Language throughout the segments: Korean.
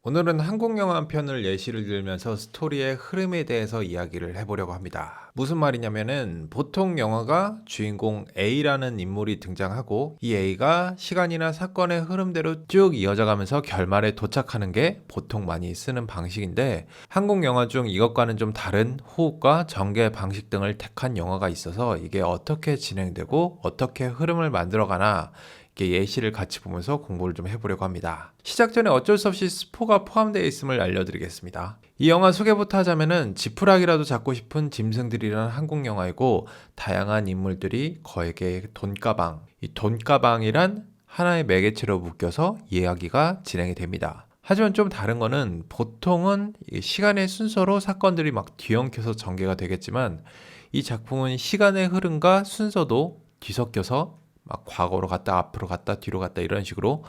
오늘은 한국 영화 한 편을 예시를 들면서 스토리의 흐름에 대해서 이야기를 해보려고 합니다. 무슨 말이냐면은 보통 영화가 주인공 A라는 인물이 등장하고 이 A가 시간이나 사건의 흐름대로 쭉 이어져 가면서 결말에 도착하는 게 보통 많이 쓰는 방식인데 한국 영화 중 이것과는 좀 다른 호흡과 전개 방식 등을 택한 영화가 있어서 이게 어떻게 진행되고 어떻게 흐름을 만들어가나 이렇게 예시를 같이 보면서 공부를 좀 해보려고 합니다. 시작 전에 어쩔 수 없이 스포가 포함되어 있음을 알려드리겠습니다. 이 영화 소개부터 하자면은 지푸라기라도 잡고 싶은 짐승들이라는 한국 영화이고 다양한 인물들이 거액의 돈가방, 이 돈가방이란 하나의 매개체로 묶여서 이야기가 진행이 됩니다. 하지만 좀 다른 거는 보통은 시간의 순서로 사건들이 막 뒤엉켜서 전개가 되겠지만 이 작품은 시간의 흐름과 순서도 뒤섞여서 막 과거로 갔다 앞으로 갔다 뒤로 갔다 이런 식으로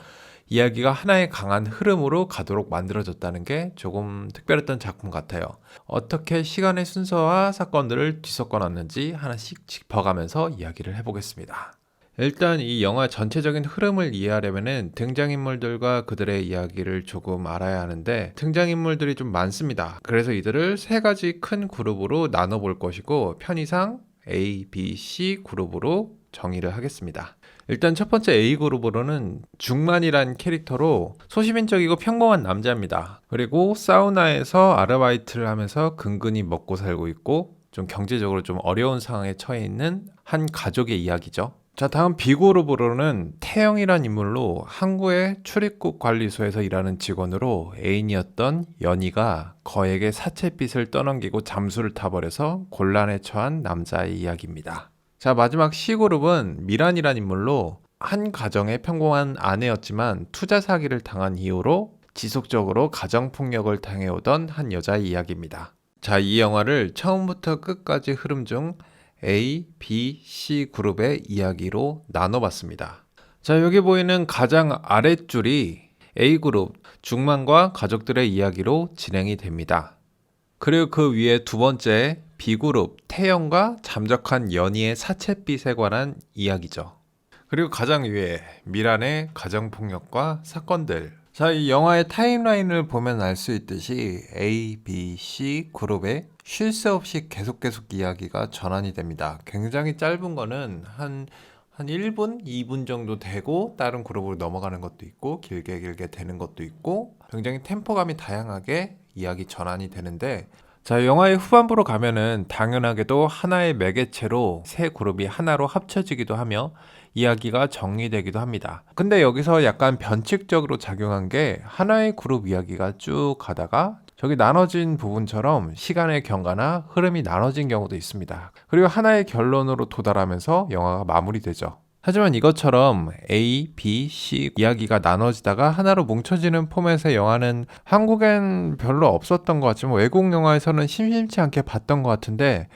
이야기가 하나의 강한 흐름으로 가도록 만들어졌다는 게 조금 특별했던 작품 같아요. 어떻게 시간의 순서와 사건들을 뒤섞어 놨는지 하나씩 짚어가면서 이야기를 해보겠습니다. 일단 이 영화 전체적인 흐름을 이해하려면 등장인물들과 그들의 이야기를 조금 알아야 하는데 등장인물들이 좀 많습니다. 그래서 이들을 세 가지 큰 그룹으로 나눠볼 것이고 편의상 A, B, C 그룹으로 정의를 하겠습니다. 일단 첫 번째 A그룹으로는 중만이란 캐릭터로 소시민적이고 평범한 남자입니다. 그리고 사우나에서 아르바이트를 하면서 근근히 먹고 살고 있고 좀 경제적으로 좀 어려운 상황에 처해 있는 한 가족의 이야기죠. 자, 다음 B그룹으로는 태영이란 인물로 항구의 출입국 관리소에서 일하는 직원으로 애인이었던 연희가 거액의 사채빚을 떠넘기고 잠수를 타버려서 곤란에 처한 남자의 이야기입니다. 자, 마지막 C그룹은 미란이란 인물로 한 가정의 평범한 아내였지만 투자 사기를 당한 이후로 지속적으로 가정폭력을 당해오던 한 여자의 이야기입니다. 자, 이 영화를 처음부터 끝까지 흐름 중 A, B, C 그룹의 이야기로 나눠봤습니다. 자, 여기 보이는 가장 아랫줄이 A그룹, 중만과 가족들의 이야기로 진행이 됩니다. 그리고 그 위에 두 번째 B그룹, 태영과 잠적한 연희의 사채빚에 관한 이야기죠. 그리고 가장 위에 미란의 가정폭력과 사건들. 자, 이 영화의 타임라인을 보면 알 수 있듯이 A, B, C 그룹에 쉴 새 없이 계속 이야기가 전환이 됩니다. 굉장히 짧은 거는 한 1분, 2분 정도 되고 다른 그룹으로 넘어가는 것도 있고 길게 되는 것도 있고 굉장히 템포감이 다양하게 이야기 전환이 되는데 자, 영화의 후반부로 가면은 당연하게도 하나의 매개체로 세 그룹이 하나로 합쳐지기도 하며 이야기가 정리되기도 합니다. 근데 여기서 약간 변칙적으로 작용한 게 하나의 그룹 이야기가 쭉 가다가 저기 나눠진 부분처럼 시간의 경과나 흐름이 나눠진 경우도 있습니다. 그리고 하나의 결론으로 도달하면서 영화가 마무리되죠. 하지만 이것처럼 A, B, C 이야기가 나눠지다가 하나로 뭉쳐지는 포맷의 영화는 한국엔 별로 없었던 것 같지만 외국 영화에서는 심심치 않게 봤던 것 같은데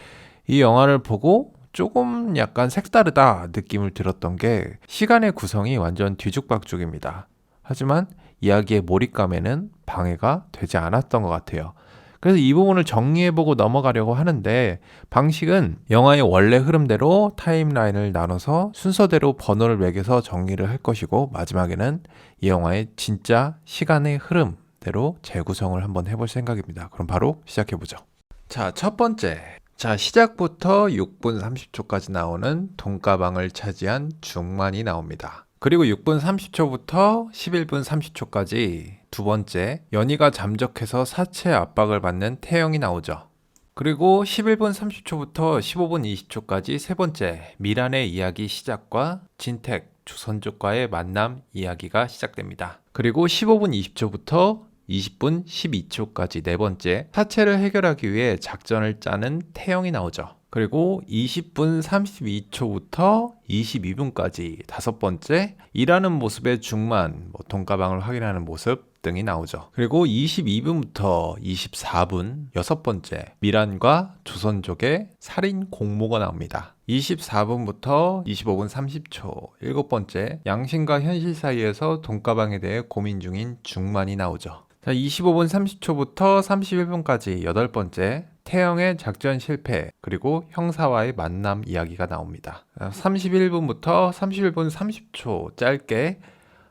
이 영화를 보고 조금 약간 색다르다 느낌을 들었던 게 시간의 구성이 완전 뒤죽박죽입니다. 하지만 이야기의 몰입감에는 방해가 되지 않았던 것 같아요. 그래서 이 부분을 정리해보고 넘어가려고 하는데 방식은 영화의 원래 흐름대로 타임라인을 나눠서 순서대로 번호를 매겨서 정리를 할 것이고 마지막에는 이 영화의 진짜 시간의 흐름대로 재구성을 한번 해볼 생각입니다. 그럼 바로 시작해보죠. 자, 첫 번째. 자, 시작부터 6분 30초까지 나오는 돈가방을 차지한 중만이 나옵니다. 그리고 6분 30초부터 11분 30초까지 두 번째, 연희가 잠적해서 사체 압박을 받는 태영이 나오죠. 그리고 11분 30초부터 15분 20초까지 세 번째, 미란의 이야기 시작과 진택, 조선족과의 만남 이야기가 시작됩니다. 그리고 15분 20초부터 20분 12초까지 네 번째, 사체를 해결하기 위해 작전을 짜는 태영이 나오죠. 그리고 20분 32초부터 22분까지 다섯 번째, 일하는 모습의 중만, 돈가방을 확인하는 모습 등이 나오죠. 그리고 22분부터 24분 여섯 번째, 미란과 조선족의 살인 공모가 나옵니다. 24분부터 25분 30초 일곱 번째, 양심과 현실 사이에서 돈가방에 대해 고민 중인 중만이 나오죠. 자, 25분 30초부터 31분까지 여덟 번째, 태영의 작전 실패, 그리고 형사와의 만남 이야기가 나옵니다. 31분부터 31분 30초 짧게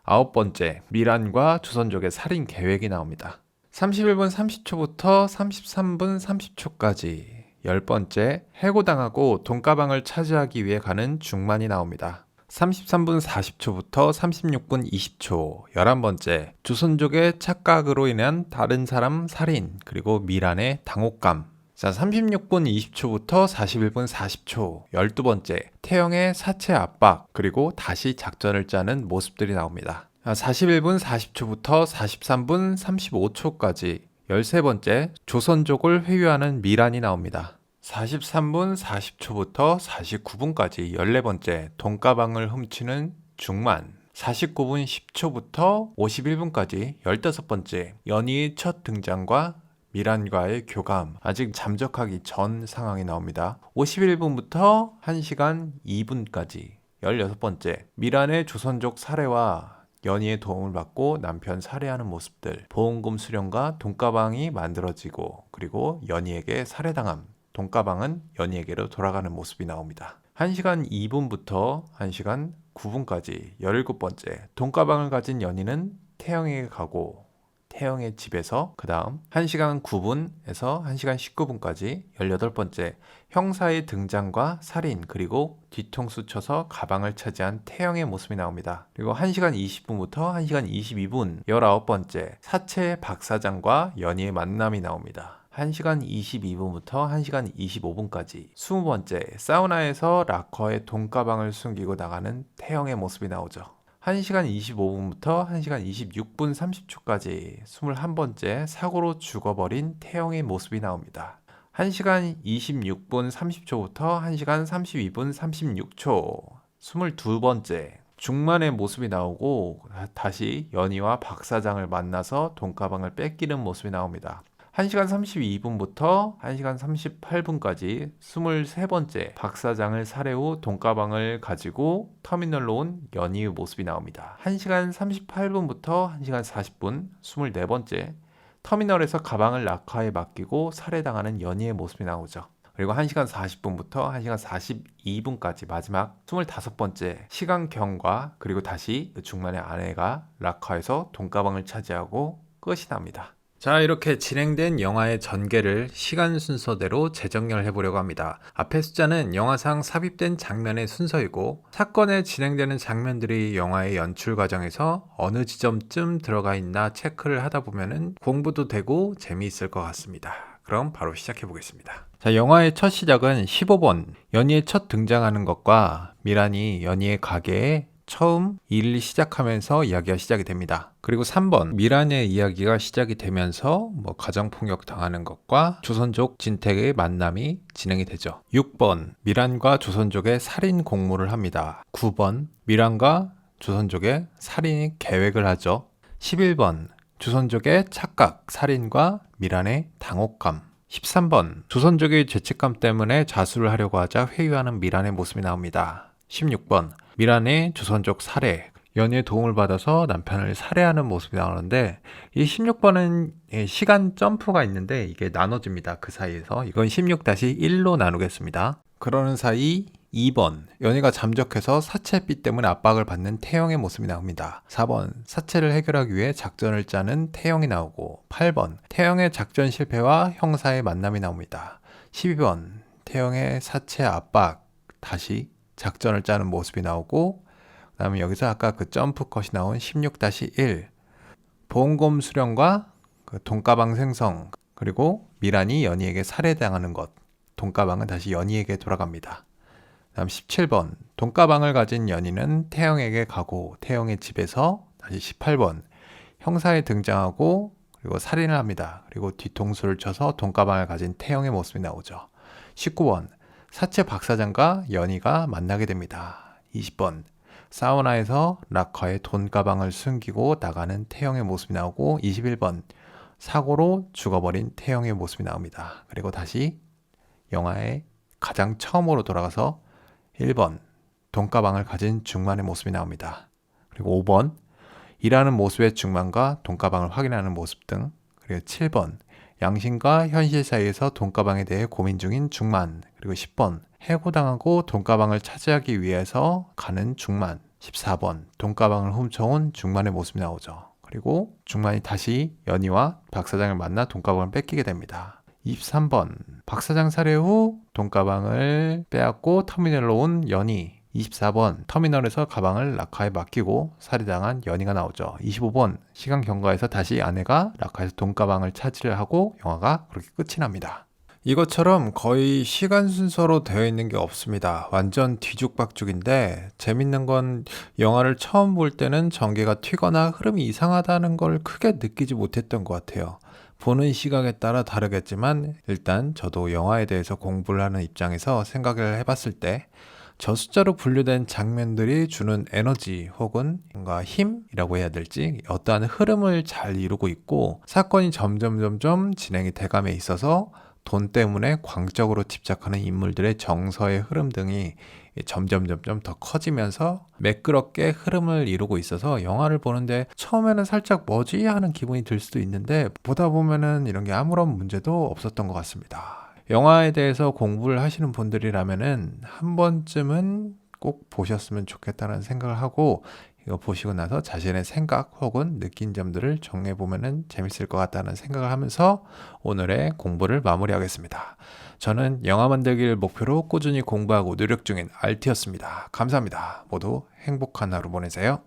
9번째, 미란과 조선족의 살인 계획이 나옵니다. 31분 30초부터 33분 30초까지 10번째, 해고당하고 돈가방을 차지하기 위해 가는 중만이 나옵니다. 33분 40초부터 36분 20초 11번째, 조선족의 착각으로 인한 다른 사람 살인 그리고 미란의 당혹감. 자, 36분 20초부터 41분 40초 12번째, 태영의 사체 압박 그리고 다시 작전을 짜는 모습들이 나옵니다. 41분 40초부터 43분 35초까지 13번째, 조선족을 회유하는 미란이 나옵니다. 43분 40초부터 49분까지 14번째, 돈가방을 훔치는 중만. 49분 10초부터 51분까지 15번째, 연희의 첫 등장과 미란과의 교감, 아직 잠적하기 전 상황이 나옵니다. 51분부터 1시간 2분까지 16번째, 미란의 조선족 살해와 연희의 도움을 받고 남편 살해하는 모습들, 보험금 수령과 돈가방이 만들어지고 그리고 연희에게 살해당함, 돈가방은 연희에게로 돌아가는 모습이 나옵니다. 1시간 2분부터 1시간 9분까지 17번째, 돈가방을 가진 연희는 태영에게 가고 태영의 집에서 그 다음 1시간 9분에서 1시간 19분까지 18번째, 형사의 등장과 살인 그리고 뒤통수 쳐서 가방을 차지한 태영의 모습이 나옵니다. 그리고 1시간 20분부터 1시간 22분 19번째, 사체 박사장과 연희의 만남이 나옵니다. 1시간 22분부터 1시간 25분까지 20번째, 사우나에서 락커의 돈가방을 숨기고 나가는 태영의 모습이 나오죠. 1시간 25분부터 1시간 26분 30초까지 21번째, 사고로 죽어버린 태영의 모습이 나옵니다. 1시간 26분 30초부터 1시간 32분 36초 22번째, 중만의 모습이 나오고 다시 연희와 박사장을 만나서 돈가방을 뺏기는 모습이 나옵니다. 1시간 32분부터 1시간 38분까지 23번째, 박사장을 살해 후 돈가방을 가지고 터미널로 온 연희의 모습이 나옵니다. 1시간 38분부터 1시간 40분 24번째, 터미널에서 가방을 락커에 맡기고 살해당하는 연희의 모습이 나오죠. 그리고 1시간 40분부터 1시간 42분까지 마지막 25번째, 시간경과 그리고 다시 중만의 아내가 락커에서 돈가방을 차지하고 끝이 납니다. 자, 이렇게 진행된 영화의 전개를 시간 순서대로 재정렬해 보려고 합니다. 앞의 숫자는 영화상 삽입된 장면의 순서이고, 사건에 진행되는 장면들이 영화의 연출 과정에서 어느 지점쯤 들어가 있나 체크를 하다 보면은 공부도 되고 재미있을 것 같습니다. 그럼 바로 시작해 보겠습니다. 자, 영화의 첫 시작은 15번, 연희의 첫 등장하는 것과 미란이 연희의 가게에 처음 일을 시작하면서 이야기가 시작이 됩니다. 그리고 3번, 미란의 이야기가 시작이 되면서 가정폭력 당하는 것과 조선족 진택의 만남이 진행이 되죠. 6번, 미란과 조선족의 살인 공모를 합니다. 9번, 미란과 조선족의 살인 계획을 하죠. 11번, 조선족의 착각, 살인과 미란의 당혹감. 13번, 조선족의 죄책감 때문에 자수를 하려고 하자 회유하는 미란의 모습이 나옵니다. 16번, 미란의 조선족 살해, 연희의 도움을 받아서 남편을 살해하는 모습이 나오는데, 이 16번은 시간 점프가 있는데 이게 나눠집니다. 그 사이에서 이건 16-1로 나누겠습니다. 그러는 사이 2번, 연희가 잠적해서 사채비 때문에 압박을 받는 태영의 모습이 나옵니다. 4번, 사채를 해결하기 위해 작전을 짜는 태영이 나오고, 8번, 태영의 작전 실패와 형사의 만남이 나옵니다. 12번, 태영의 사채 압박, 다시 작전을 짜는 모습이 나오고, 그 다음에 여기서 아까 그 점프컷이 나온 16-1, 보험금 수령과 그 돈가방 생성, 그리고 미란이 연희에게 살해당하는 것, 돈가방은 다시 연희에게 돌아갑니다. 그 다음 17번, 돈가방을 가진 연희는 태영에게 가고 태영의 집에서 다시 18번, 형사에 등장하고 그리고 살인을 합니다. 그리고 뒤통수를 쳐서 돈가방을 가진 태영의 모습이 나오죠. 19번, 사채 박사장과 연희가 만나게 됩니다. 20번, 사우나에서 락커의 돈가방을 숨기고 나가는 태영의 모습이 나오고, 21번, 사고로 죽어버린 태영의 모습이 나옵니다. 그리고 다시 영화의 가장 처음으로 돌아가서 1번, 돈가방을 가진 중만의 모습이 나옵니다. 그리고 5번, 일하는 모습의 중만과 돈가방을 확인하는 모습 등, 그리고 7번, 양심과 현실 사이에서 돈가방에 대해 고민 중인 중만, 그리고 10번, 해고당하고 돈가방을 차지하기 위해서 가는 중만, 14번 돈가방을 훔쳐온 중만의 모습이 나오죠. 그리고 중만이 다시 연희와 박 사장을 만나 돈가방을 뺏기게 됩니다. 23번 박 사장 살해 후 돈가방을 빼앗고 터미널로 온 연희. 24번 터미널에서 가방을 라카에 맡기고 살해당한 연희가 나오죠. 25번 시간 경과에서 다시 아내가 라카에서 돈가방을 차지를 하고 영화가 그렇게 끝이 납니다. 이것처럼 거의 시간 순서로 되어 있는 게 없습니다. 완전 뒤죽박죽인데 재밌는 건 영화를 처음 볼 때는 전개가 튀거나 흐름이 이상하다는 걸 크게 느끼지 못했던 것 같아요. 보는 시각에 따라 다르겠지만 일단 저도 영화에 대해서 공부를 하는 입장에서 생각을 해봤을 때 저숫자로 분류된 장면들이 주는 에너지 혹은 뭔가 힘이라고 해야 될지 어떠한 흐름을 잘 이루고 있고 사건이 점점 진행이 돼감에 있어서 돈 때문에 광적으로 집착하는 인물들의 정서의 흐름 등이 점점 더 커지면서 매끄럽게 흐름을 이루고 있어서 영화를 보는데 처음에는 살짝 뭐지 하는 기분이 들 수도 있는데 보다 보면은 이런 게 아무런 문제도 없었던 것 같습니다. 영화에 대해서 공부를 하시는 분들이라면은 한 번쯤은 꼭 보셨으면 좋겠다는 생각을 하고 이거 보시고 나서 자신의 생각 혹은 느낀 점들을 정리해보면 재밌을 것 같다는 생각을 하면서 오늘의 공부를 마무리하겠습니다. 저는 영화 만들기를 목표로 꾸준히 공부하고 노력 중인 RT였습니다. 감사합니다. 모두 행복한 하루 보내세요.